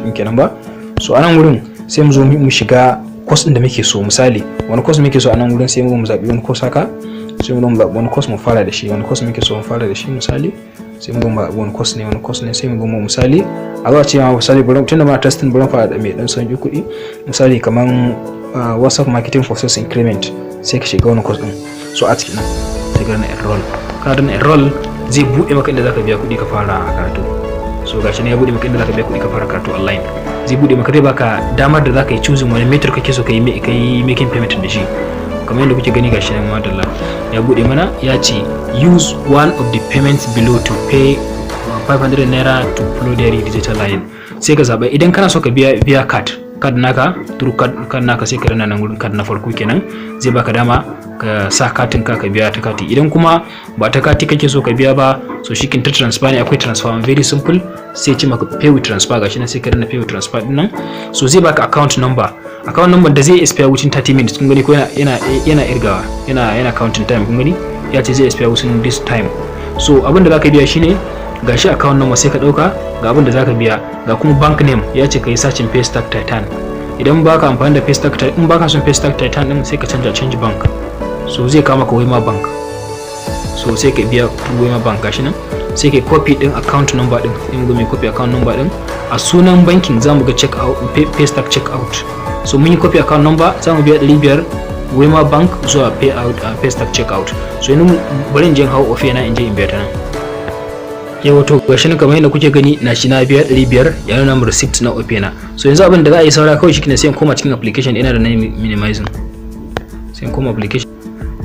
din kenan ba. So anan wurin sai mu zo mu shiga course din da muke so. Misali wani course muke so anan wurin sai mu zabi wani course haka, sai mu zabi wani course mu fara da shi, wani course muke so mu fara da shi misali sai mu goma wani course ne sai mu goma misali a zuwa cewa misali bari tunda ma testing bari fara da mai dan sauki kuɗi misali kaman WhatsApp marketing process increment sai ka shiga wani course din. So a cikin nan sai ka enroll, ka da enroll zai bude maka inda zaka biya kuɗi ka fara karatu. So gashi ne ya bude maka inda zaka biya kuɗi ka fara karatu online. Zai bude maka, zai baka damar da zaka yi choosing wani method kake so ka yi making payment da shi. Kamar yadda kuke gani gashi nan madalla ya bude mana ya ce use one of the payments below to pay 500 naira to Flowdiary digital line. Sai ka zaba idan kana so ka biya card naka through card naka sai ka rana nan gurin card na farko kenan, zai baka dama ka sa katin ka biya ta kati. Idan kuma ba ta kati kake so ka biya ba, so shi kin ta transfer ne, akwai transfer very simple sai ce maka pay with transfer gashi nan sai ka rana pay with transfer din nan. So zai baka account number da zai expire within 30 minutes kun gani ko yana irgawa yana counting time kun gani ya ce zai expire within this time. So abin da zaka biya shine gashi account number sai ka dauka ga abin da zaka biya, ga kuma bank name ya ce kai searching Paystack Titan. Idan baka amfani da Paystack Titan, in baka son Paystack Titan din sai ka change bank. So zai kawo maka Wema bank, so sai ka biya Wema bank gashi nan sai ka copy din account number din, in ga mai copy account number din a sunan banking zamu ga check out Paystack check out. So mun yi copy account number zamu biya 500 Wema bank zuwa Paystack check out. So yanzu bari in je hawo ofe na in je in biya ta nan. Yawa to gashi nan kamar yadda kuke gani na shi na biya 500 ya nuna mu receipt na Opena. So yanzu abin da za a yi saura kawai shine sai in koma cikin application ina da na minimizing, sai in koma application.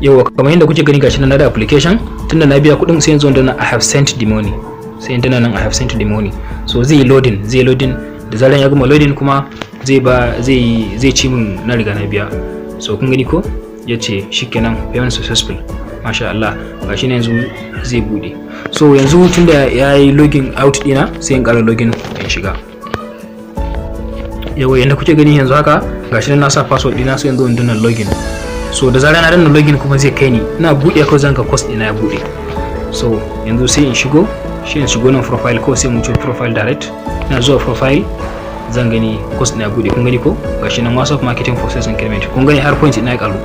Yawa kamar yadda kuke gani gashi nan na da application, tunda na biya kuɗin sai yanzu na I have sent the money, sai in tana nan I have sent the money. So zai loading da zaran ya gama loading kuma zai ci min na riga na biya. So kun gani ko yace shikenan payment successful, masha Allah gashi ne yanzu zai bude. So yanzu tunda yayi login out dina sai in ƙara login in shiga. Yawa yanda kuke gani yanzu haka gashi nan na sa password dina sai yanzu in danna login. So da zarar na danna login kuma zai kai ni ina bude ko zan ga course dina ya bude. So yanzu sai in shigo nan profile ko sai mu ce profile direct. Ina zuwa profile zan gani course dina ya bude, kun gani ko gashi nan WhatsApp marketing process increment, kun gani har point ina ya karu.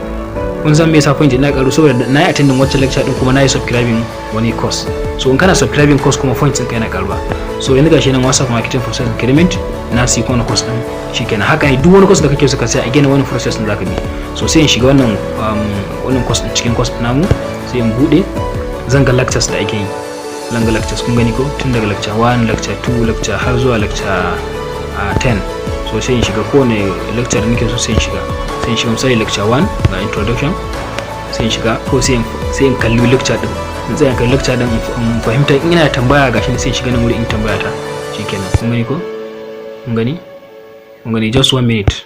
Kun san me yasa point ina karu? Saboda na yi attending wacce lecture din kuma na yi subscribing wani course. So in kana subscribing course kuma point ɗinka yana karuwa. So yanzu gashi nan WhatsApp marketing process increment na si ko na course din shikenan. Haka ne duk wani course da kake so ka sai a gina wani process din zaka bi. So sai in shiga wannan course din cikin course namu sai in bude zan ga lectures da ake yi. Zan ga lectures kun gani ko tun daga lecture 1 lecture 2 lecture har zuwa lecture 10. So sai in shiga kowane lecture da nake so sai in shiga misali lecture 1 ga introduction sai in shiga ko sai in kalli lecture din, in tsaya kalli lecture din in fahimta, in ina tambaya gashi sai in shiga nan wuri in tambaya ta shikenan. Kun gani ko kun gani just 1 minute.